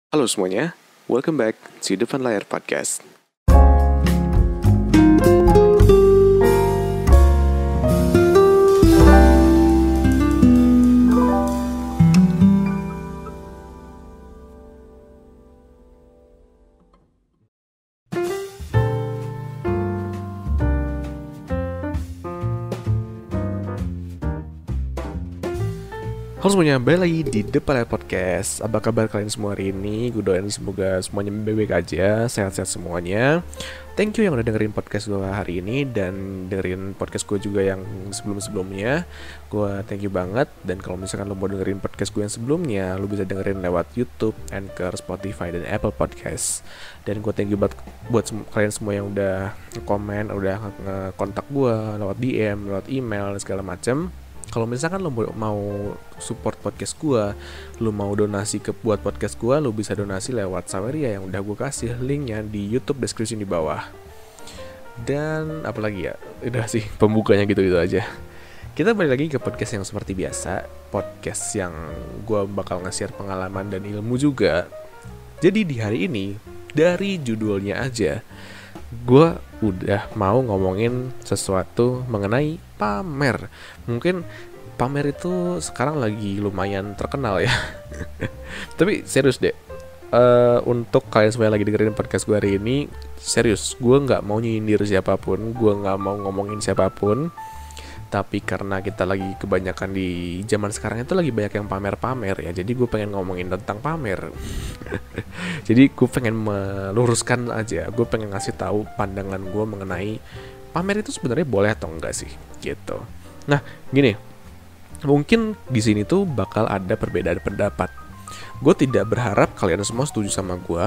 Halo semuanya, welcome back to Depan Layar Podcast. Halo semuanya, balik lagi di Depan Layar Podcast. Apa kabar kalian semua hari ini? Gue doain semoga semuanya baik-baik aja, sehat-sehat semuanya. Thank you yang udah dengerin podcast gue hari ini dan dengerin podcast gue juga yang sebelum-sebelumnya. Gue thank you banget. Dan kalau misalkan lo mau dengerin podcast gue yang sebelumnya, lo bisa dengerin lewat YouTube, Anchor, Spotify, dan Apple Podcast. Dan gue thank you buat kalian semua yang udah komen, udah nge-kontak gue lewat DM, lewat email, dan segala macam. Kalau misalkan lo mau support podcast gue, lo mau donasi buat podcast gue, lo bisa donasi lewat Saweria yang udah gue kasih linknya di YouTube description di bawah. Dan apalagi ya, udah sih pembukanya gitu-gitu aja. Kita balik lagi ke podcast yang seperti biasa, podcast yang gue bakal nge-share pengalaman dan ilmu juga. Jadi di hari ini, dari judulnya aja, gue udah mau ngomongin sesuatu mengenai pamer. Mungkin pamer itu sekarang lagi lumayan terkenal ya. Tapi serius deh, untuk kalian semua yang lagi dengerin podcast gue hari ini, serius, gue gak mau nyindir siapapun, gue gak mau ngomongin siapapun. Tapi karena kita lagi kebanyakan di zaman sekarang itu lagi banyak yang pamer-pamer ya, jadi gue pengen ngomongin tentang pamer. Jadi gue pengen meluruskan aja, gue pengen ngasih tahu pandangan gue mengenai pamer itu sebenarnya boleh atau enggak sih, gitu. Nah, gini, mungkin di sini tuh bakal ada perbedaan pendapat. Gue tidak berharap kalian semua setuju sama gue.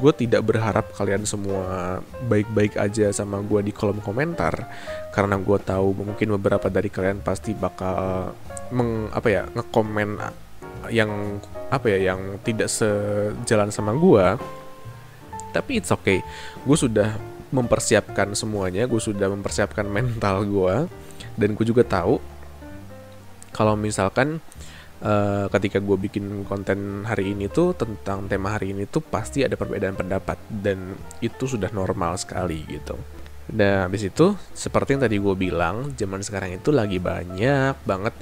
Gue tidak berharap kalian semua baik-baik aja sama gue di kolom komentar, karena gue tahu mungkin beberapa dari kalian pasti bakal ngekomen yang tidak sejalan sama gue. Tapi it's okay, gue sudah mempersiapkan semuanya, gue sudah mempersiapkan mental gue, dan gue juga tahu kalau misalkan ketika gue bikin konten hari ini tuh tentang tema hari ini tuh pasti ada perbedaan pendapat, dan itu sudah normal sekali gitu. Nah, habis itu seperti yang tadi gue bilang, zaman sekarang itu lagi banyak banget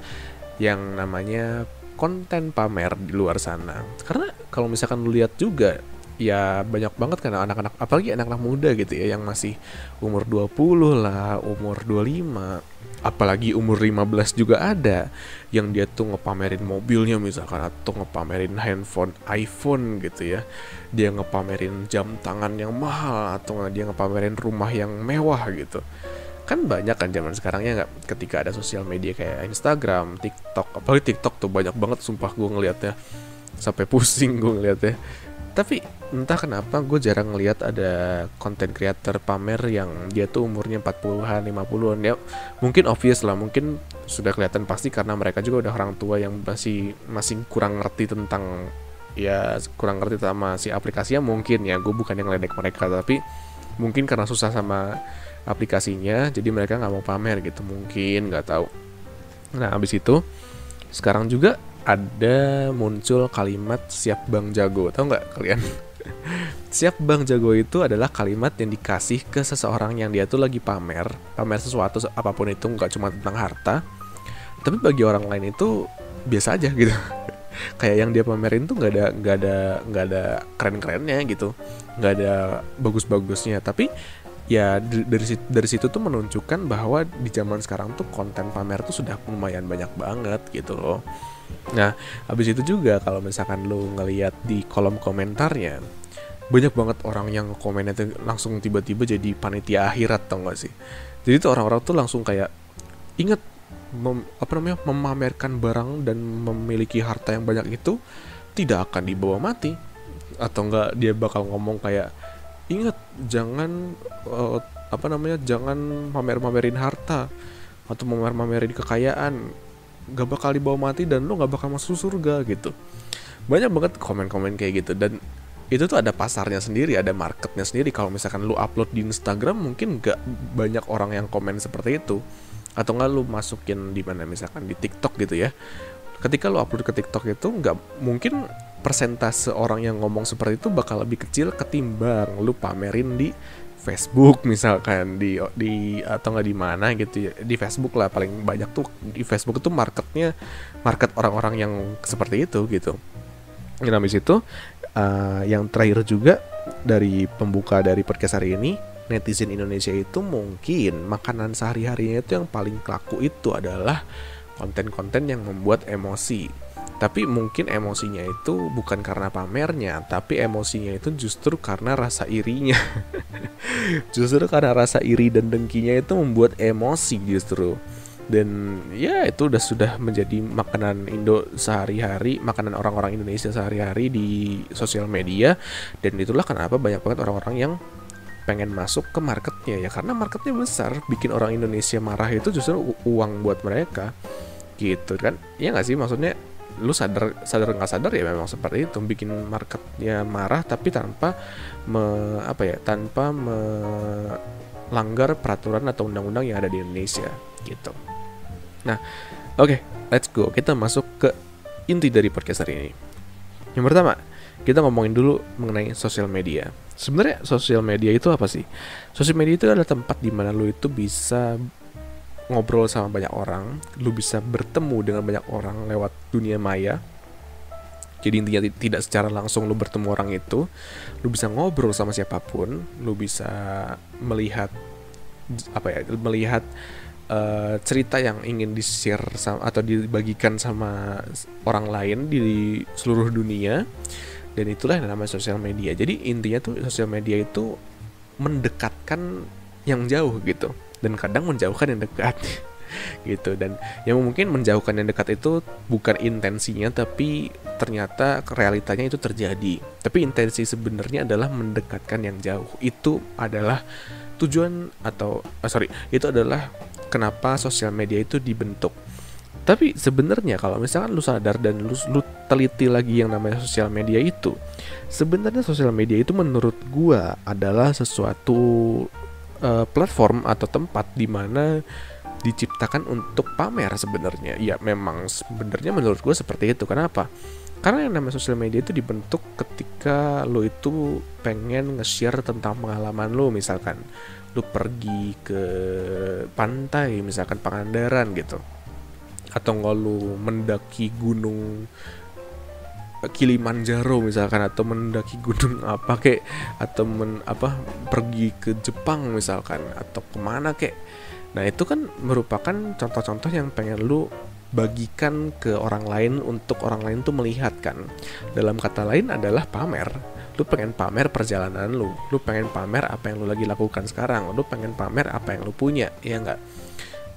yang namanya konten pamer di luar sana. Karena kalau misalkan lu lihat juga, ya banyak banget kan anak-anak, apalagi anak-anak muda gitu ya, yang masih umur 20 lah, umur 25, apalagi umur 15 juga ada yang dia tuh ngepamerin mobilnya misalkan, atau ngepamerin handphone iPhone gitu ya. Dia ngepamerin jam tangan yang mahal, atau dia ngepamerin rumah yang mewah gitu. Kan banyak kan zaman sekarang ya, nggak, ketika ada sosial media kayak Instagram, TikTok. Apalagi TikTok tuh banyak banget, sumpah gue ngeliatnya sampai pusing gue ngeliatnya. Tapi entah kenapa gue jarang ngeliat ada konten creator pamer yang dia tuh umurnya 40-an, 50-an. Ya mungkin obvious lah, mungkin sudah kelihatan pasti karena mereka juga udah orang tua yang masih kurang ngerti tentang, ya kurang ngerti sama si aplikasinya mungkin ya. Gue bukan yang ngeledek mereka, tapi mungkin karena susah sama aplikasinya jadi mereka nggak mau pamer gitu, mungkin, nggak tahu. Nah, abis itu sekarang juga ada muncul kalimat siap bang jago. Tahu nggak kalian? Siap bang jago itu adalah kalimat yang dikasih ke seseorang yang dia tuh lagi pamer sesuatu apapun itu, nggak cuma tentang harta, tapi bagi orang lain itu biasa aja gitu. Kayak yang dia pamerin tuh nggak ada keren-kerennya gitu, nggak ada bagus-bagusnya, tapi ya dari situ tuh menunjukkan bahwa di zaman sekarang tuh konten pamer tuh sudah lumayan banyak banget gitu loh. Nah, habis itu juga kalau misalkan lu ngelihat di kolom komentarnya, banyak banget orang yang komennya tuh langsung tiba-tiba jadi panitia akhirat, tau gak sih? Jadi tuh orang-orang tuh langsung kayak inget memamerkan barang dan memiliki harta yang banyak itu tidak akan dibawa mati. Atau enggak, dia bakal ngomong kayak, ingat jangan jangan pamerin harta atau pamerin kekayaan, gak bakal dibawa mati dan lo gak bakal masuk surga gitu. Banyak banget komen-komen kayak gitu, dan itu tuh ada pasarnya sendiri, ada marketnya sendiri. Kalau misalkan lu upload di Instagram mungkin gak banyak orang yang komen seperti itu, atau enggak lu masukin di mana misalkan di TikTok gitu ya, ketika lo upload ke TikTok itu nggak mungkin persentase orang yang ngomong seperti itu bakal lebih kecil ketimbang lu pamerin di Facebook misalkan di atau nggak di mana gitu ya, di Facebook lah paling banyak tuh. Di Facebook itu market orang-orang yang seperti itu gitu. Dan habis itu yang terakhir juga dari pembuka dari podcast hari ini, netizen Indonesia itu mungkin makanan sehari-harinya itu yang paling laku itu adalah konten-konten yang membuat emosi. Tapi mungkin emosinya itu bukan karena pamernya, tapi emosinya itu justru karena rasa irinya. Justru karena rasa iri dan dengkinya itu membuat emosi justru. Dan ya itu sudah menjadi makanan Indo sehari-hari, makanan orang-orang Indonesia sehari-hari di sosial media. Dan itulah kenapa banyak banget orang-orang yang pengen masuk ke marketnya, ya karena marketnya besar. Bikin orang Indonesia marah itu justru uang buat mereka gitu kan. Ya nggak sih, maksudnya lu sadar nggak sadar ya memang seperti itu, bikin marketnya marah tapi tanpa tanpa melanggar peraturan atau undang-undang yang ada di Indonesia gitu. Nah, oke, let's go. Kita masuk ke inti dari podcast hari ini. Yang pertama, kita ngomongin dulu mengenai sosial media. Sebenarnya sosial media itu apa sih? Sosial media itu adalah tempat di mana lu itu bisa ngobrol sama banyak orang, lu bisa bertemu dengan banyak orang lewat dunia maya. Jadi intinya tidak secara langsung lu bertemu orang itu, lu bisa ngobrol sama siapapun, lu bisa melihat cerita yang ingin di-share atau dibagikan sama orang lain di seluruh dunia. Dan itulah yang namanya sosial media. Jadi intinya tuh sosial media itu mendekatkan yang jauh gitu, dan kadang menjauhkan yang dekat gitu. Dan yang mungkin menjauhkan yang dekat itu bukan intensinya, tapi ternyata realitanya itu terjadi. Tapi intensi sebenarnya adalah mendekatkan yang jauh. Itu adalah tujuan itu adalah kenapa sosial media itu dibentuk. Tapi sebenarnya kalau misalkan lu sadar dan lu teliti lagi yang namanya sosial media itu, sebenarnya sosial media itu menurut gua adalah sesuatu platform atau tempat di mana diciptakan untuk pamer sebenarnya. Ya memang sebenarnya menurut gue seperti itu. Kenapa? Karena yang namanya sosial media itu dibentuk ketika lo itu pengen nge-share tentang pengalaman lo. Misalkan lo pergi ke pantai, misalkan Pangandaran gitu, atau nggak lo mendaki gunung Kilimanjaro misalkan, atau mendaki gunung apa kek, atau pergi ke Jepang misalkan, atau kemana kek. Nah itu kan merupakan contoh-contoh yang pengen lu bagikan ke orang lain untuk orang lain tuh melihat kan. Dalam kata lain adalah pamer. Lu pengen pamer perjalanan lu pengen pamer apa yang lu lagi lakukan sekarang, lu pengen pamer apa yang lu punya, ya enggak?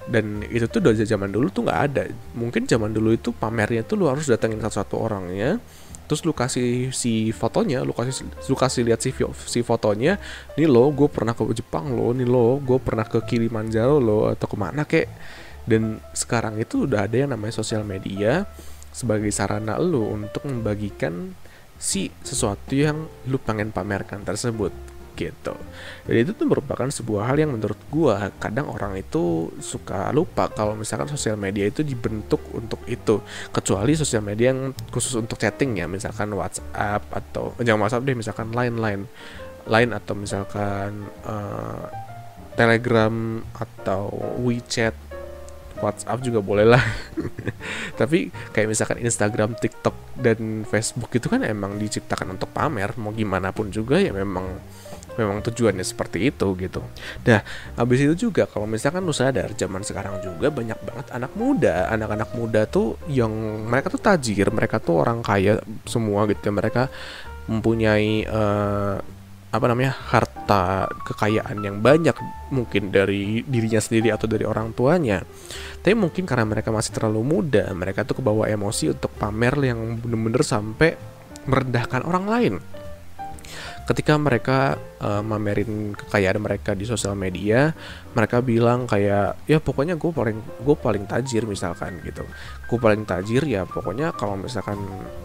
Dan itu tuh dari zaman dulu tuh nggak ada. Mungkin zaman dulu itu pamernya tuh lu harus datengin satu-satu orangnya, terus lu kasih si fotonya, lu kasih lihat si fotonya. Nih lo, gue pernah ke Jepang lo, nih lo, gue pernah ke Kilimanjaro lo, atau kemana kek. Dan sekarang itu udah ada yang namanya sosial media sebagai sarana lu untuk membagikan si sesuatu yang lu pengen pamerkan tersebut gitu. Jadi itu tuh merupakan sebuah hal yang menurut gua kadang orang itu suka lupa kalau misalkan sosial media itu dibentuk untuk itu. Kecuali sosial media yang khusus untuk chatting ya, misalkan WhatsApp, atau jangan WhatsApp deh, misalkan Line atau misalkan Telegram atau WeChat. WhatsApp juga boleh lah. Tapi kayak misalkan Instagram, TikTok, dan Facebook itu kan emang diciptakan untuk pamer. Mau gimana pun juga ya memang tujuannya seperti itu gitu. Nah, habis itu juga kalau misalkan lu sadar zaman sekarang juga banyak banget anak-anak muda tuh yang mereka tuh tajir, mereka tuh orang kaya semua gitu. Mereka mempunyai harta kekayaan yang banyak, mungkin dari dirinya sendiri atau dari orang tuanya. Tapi mungkin karena mereka masih terlalu muda, mereka tuh kebawa emosi untuk pamer yang bener-bener sampai merendahkan orang lain. Ketika mereka mamerin kekayaan mereka di sosial media, mereka bilang kayak, ya pokoknya gue paling tajir misalkan gitu. Gue paling tajir ya, pokoknya kalau misalkan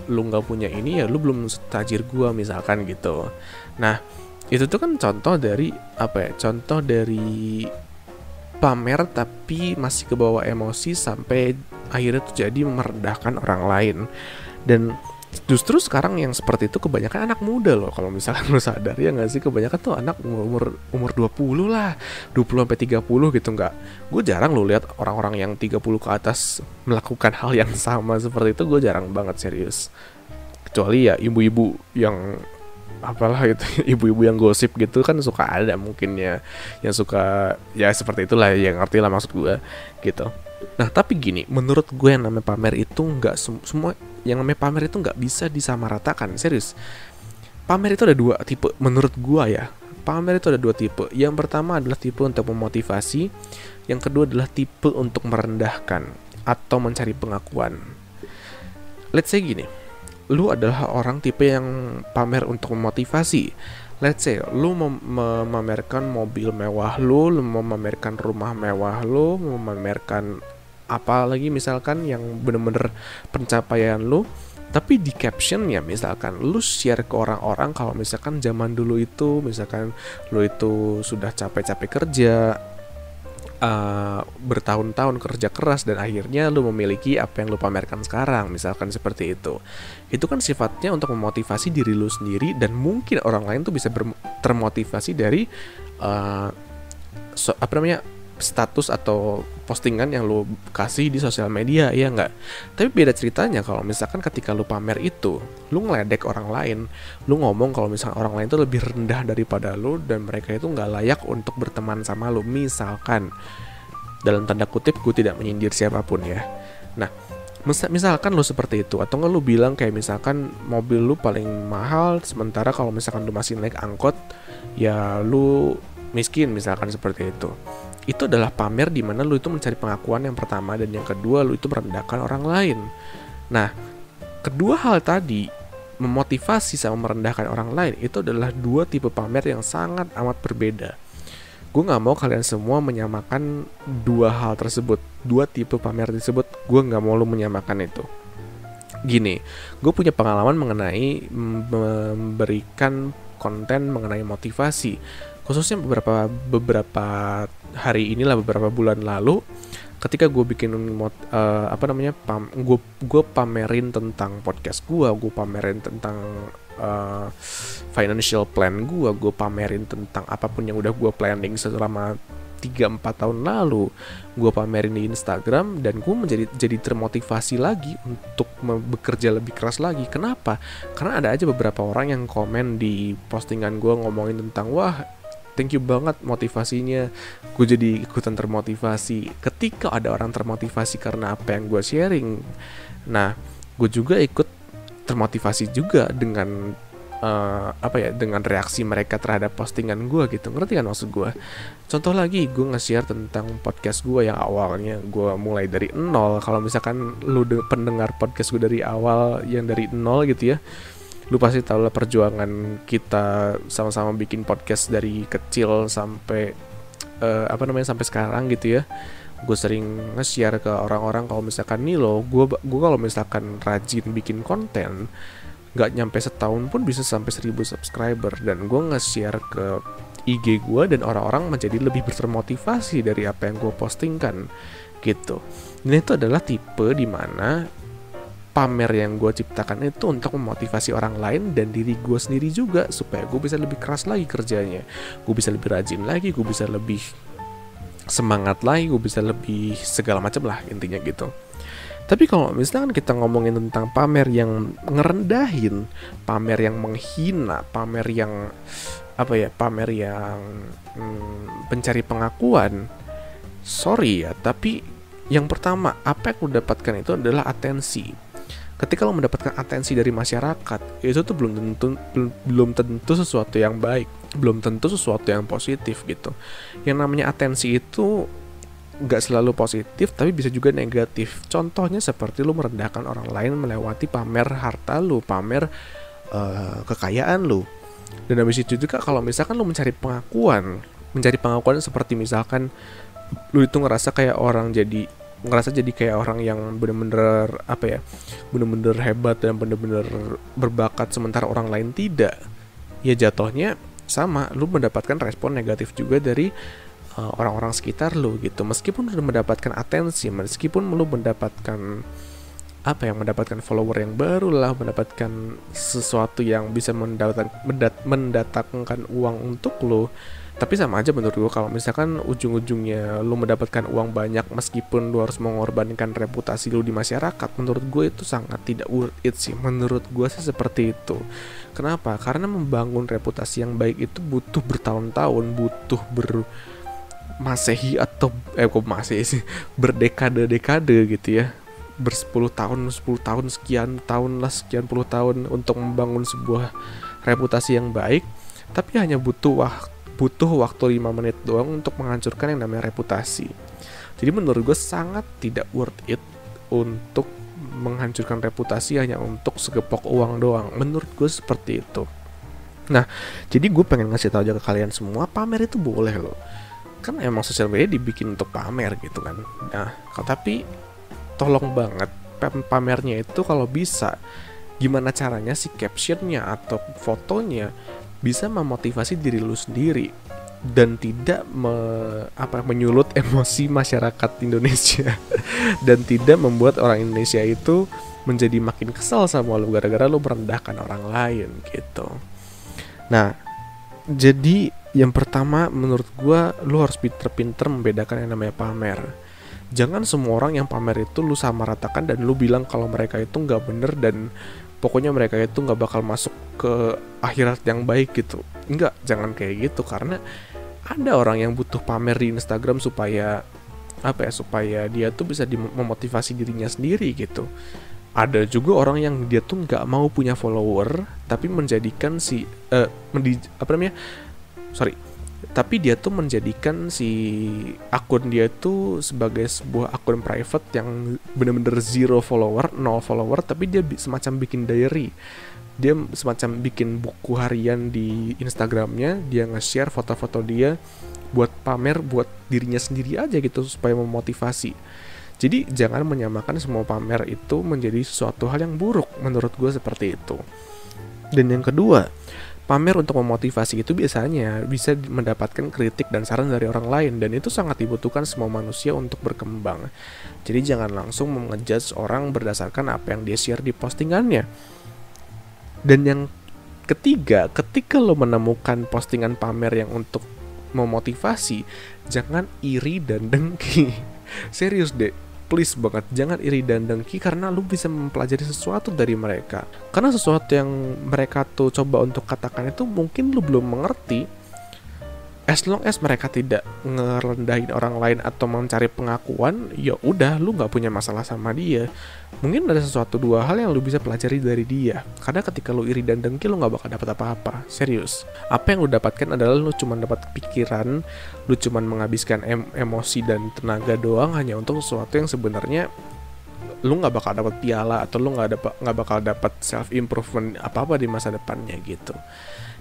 lu nggak punya ini ya lu belum tajir gue misalkan gitu. Nah itu tuh kan contoh dari pamer tapi masih kebawa emosi sampai akhirnya tuh jadi merendahkan orang lain. Dan justru sekarang yang seperti itu kebanyakan anak muda loh. Kalau misalkan lo sadar ya nggak sih, kebanyakan tuh anak umur 20 lah, 20 sampai 30 gitu. Nggak, gue jarang lo lihat orang-orang yang 30 ke atas melakukan hal yang sama seperti itu. Gue jarang banget, serius. Kecuali ya ibu-ibu yang apalah gitu, ibu-ibu yang gosip gitu kan suka ada mungkin ya, yang suka ya seperti itulah, yang ngerti lah maksud gue gitu. Nah tapi gini, menurut gue yang namanya pamer itu nggak semua yang namanya pamer itu nggak bisa disamaratakan, serius. Pamer itu ada dua tipe menurut gue ya. Pamer itu ada dua tipe. Yang pertama adalah tipe untuk memotivasi, yang kedua adalah tipe untuk merendahkan atau mencari pengakuan. Let's say gini, lu adalah orang tipe yang pamer untuk memotivasi. Let's say lu memamerkan mobil mewah lu memamerkan rumah mewah lu, memamerkan apa lagi misalkan yang bener-bener pencapaian lu. Tapi di captionnya misalkan lu share ke orang-orang kalau misalkan zaman dulu itu misalkan lu itu sudah capek-capek kerja, bertahun-tahun kerja keras dan akhirnya lu memiliki apa yang lu pamerkan sekarang, misalkan seperti itu. Itu kan sifatnya untuk memotivasi diri lu sendiri, dan mungkin orang lain tuh bisa termotivasi dari status atau postingan yang lu kasih di sosial media, ya nggak? Tapi beda ceritanya kalau misalkan ketika lu pamer itu, lu ngeledek orang lain, lu ngomong kalau misalkan orang lain itu lebih rendah daripada lu dan mereka itu nggak layak untuk berteman sama lu, misalkan. Dalam tanda kutip, gue tidak menyindir siapapun ya. Nah, misalkan lu seperti itu, atau nggak lu bilang kayak misalkan mobil lu paling mahal, sementara kalau misalkan lu masih naik angkot, ya lu miskin, misalkan seperti itu. Itu adalah pamer di mana lu itu mencari pengakuan yang pertama, dan yang kedua lu itu merendahkan orang lain. Nah, kedua hal tadi, memotivasi sama merendahkan orang lain, itu adalah dua tipe pamer yang sangat amat berbeda. Gue gak mau kalian semua menyamakan dua hal tersebut, dua tipe pamer tersebut. Gue gak mau lu menyamakan itu. Gini, gue punya pengalaman mengenai memberikan konten mengenai motivasi, khususnya beberapa hari inilah, beberapa bulan lalu, ketika gue bikin gue pamerin tentang podcast gue pamerin tentang financial plan gue pamerin tentang apapun yang udah gue planning selama 3-4 tahun lalu, gue pamerin di Instagram, dan gue jadi termotivasi lagi untuk bekerja lebih keras lagi. Kenapa? Karena ada aja beberapa orang yang komen di postingan gue ngomongin tentang, wah thank you banget motivasinya, gue jadi ikutan termotivasi. Ketika ada orang termotivasi karena apa yang gue sharing, nah gue juga ikut termotivasi juga dengan dengan reaksi mereka terhadap postingan gue gitu. Ngerti kan maksud gue? Contoh lagi, gue nge-share tentang podcast gue yang awalnya gue mulai dari nol. Kalau misalkan lu pendengar podcast gue dari awal, yang dari nol gitu ya, lu pasti tahu lah perjuangan kita sama-sama bikin podcast dari kecil sampai sampai sekarang gitu ya. Gue sering nge-share ke orang-orang kalau misalkan nih loh, gue kalau misalkan rajin bikin konten, gak nyampe setahun pun bisa sampai 1000 subscriber. Dan gue nge-share ke IG gue, dan orang-orang menjadi lebih termotivasi dari apa yang gue postingkan gitu. Dan itu adalah tipe dimana pamer yang gue ciptakan itu untuk memotivasi orang lain dan diri gue sendiri juga, supaya gue bisa lebih keras lagi kerjanya, gue bisa lebih rajin lagi, gue bisa lebih semangat lagi, gue bisa lebih segala macam lah intinya gitu. Tapi kalau misalkan kita ngomongin tentang pamer yang ngerendahin, pamer yang menghina, pamer yang pamer yang pencari pengakuan, sorry ya, tapi yang pertama, apa yang lo dapatkan itu adalah atensi. Ketika lo mendapatkan atensi dari masyarakat, itu tuh belum tentu sesuatu yang baik, belum tentu sesuatu yang positif gitu. Yang namanya atensi itu gak selalu positif, tapi bisa juga negatif. Contohnya seperti lu merendahkan orang lain melewati pamer harta lu, pamer kekayaan lu. Dan habis itu juga kalau misalkan lu mencari pengakuan seperti misalkan lu itu ngerasa kayak orang yang bener-bener bener-bener hebat dan bener-bener berbakat, sementara orang lain tidak, ya jatuhnya sama, lu mendapatkan respon negatif juga dari orang-orang sekitar lu gitu. Meskipun lu mendapatkan atensi, meskipun lu mendapatkan mendapatkan follower yang baru lah, mendapatkan sesuatu yang bisa mendatangkan uang untuk lo, tapi sama aja menurut gue kalau misalkan ujung-ujungnya lo mendapatkan uang banyak meskipun lo harus mengorbankan reputasi lo di masyarakat, menurut gue itu sangat tidak worth it sih. Menurut gue sih seperti itu. Kenapa? Karena membangun reputasi yang baik itu butuh bertahun-tahun, butuh masehi atau berdekade-dekade gitu ya, bersepuluh tahun, sekian puluh tahun untuk membangun sebuah reputasi yang baik. Tapi hanya butuh waktu 5 menit doang untuk menghancurkan yang namanya reputasi. Jadi menurut gue sangat tidak worth it untuk menghancurkan reputasi hanya untuk segepok uang doang. Menurut gue seperti itu. Nah, jadi gue pengen ngasih tahu aja ke kalian semua, pamer itu boleh loh. Kan emang sosial media dibikin untuk pamer gitu kan. Nah, tapi tolong banget pamernya itu kalau bisa gimana caranya si captionnya atau fotonya bisa memotivasi diri lu sendiri dan tidak menyulut emosi masyarakat Indonesia dan tidak membuat orang Indonesia itu menjadi makin kesal sama lu gara-gara lu merendahkan orang lain gitu. Nah, jadi yang pertama menurut gua lu harus pinter-pinter membedakan yang namanya pamer. Jangan semua orang yang pamer itu lu samaratakan dan lu bilang kalau mereka itu nggak bener dan pokoknya mereka itu nggak bakal masuk ke akhirat yang baik gitu. Enggak, jangan kayak gitu, karena ada orang yang butuh pamer di Instagram supaya supaya dia tuh bisa memotivasi dirinya sendiri gitu. Ada juga orang yang dia tuh nggak mau punya follower tapi menjadikan tapi dia tuh menjadikan si akun dia tuh sebagai sebuah akun private yang bener-bener 0 follower, tapi dia semacam bikin diary. Dia semacam bikin buku harian di Instagramnya, dia nge-share foto-foto dia buat pamer buat dirinya sendiri aja gitu supaya memotivasi. Jadi jangan menyamakan semua pamer itu menjadi sesuatu hal yang buruk, menurut gue seperti itu. Dan yang kedua, pamer untuk memotivasi itu biasanya bisa mendapatkan kritik dan saran dari orang lain, dan itu sangat dibutuhkan semua manusia untuk berkembang. Jadi jangan langsung mengejudge orang berdasarkan apa yang dia share di postingannya. Dan yang ketiga, ketika lo menemukan postingan pamer yang untuk memotivasi, jangan iri dan dengki. Serius deh, please banget, jangan iri dan dengki, karena lu bisa mempelajari sesuatu dari mereka. Karena sesuatu yang mereka tuh coba untuk katakan itu mungkin lu belum mengerti. As long as mereka tidak ngerendahin orang lain atau mencari pengakuan, ya udah, lu nggak punya masalah sama dia. Mungkin ada sesuatu 2 hal yang lu bisa pelajari dari dia. Karena ketika lu iri dan dengki, lu nggak bakal dapat apa-apa. Serius. Apa yang lu dapatkan adalah lu cuma dapat pikiran, lu cuma menghabiskan emosi dan tenaga doang hanya untuk sesuatu yang sebenarnya lu nggak bakal dapat piala atau lu nggak bakal dapat self improvement apa-apa di masa depannya gitu.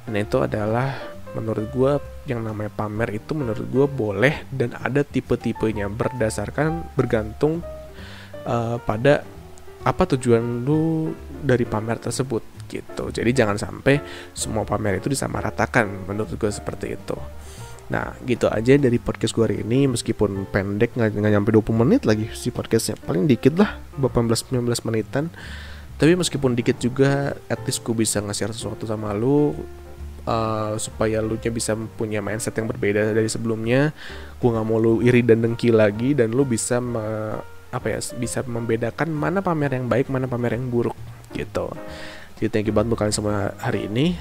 Dan itu adalah menurut gue yang namanya pamer itu menurut gue boleh, dan ada tipe-tipenya bergantung pada apa tujuan lu dari pamer tersebut gitu. Jadi jangan sampai semua pamer itu disamaratakan, menurut gue seperti itu. Nah gitu aja dari podcast gue hari ini, meskipun pendek nggak nyampe 20 menit lagi si podcastnya, paling dikit lah 18-19 menitan. Tapi meskipun dikit juga, at least gue bisa nge-share sesuatu sama lu, supaya lu nya bisa punya mindset yang berbeda dari sebelumnya. Gue nggak mau lu iri dan dengki lagi, dan lu bisa bisa membedakan mana pamer yang baik, mana pamer yang buruk gitu. Jadi thank you banget buat kalian semua hari ini.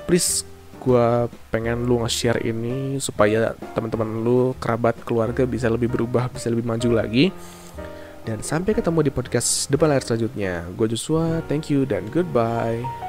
Please, gue pengen lu nge-share ini supaya teman-teman lu, kerabat, keluarga bisa lebih berubah, bisa lebih maju lagi. Dan sampai ketemu di podcast Depan Layar selanjutnya. Gue Joshua, thank you dan goodbye.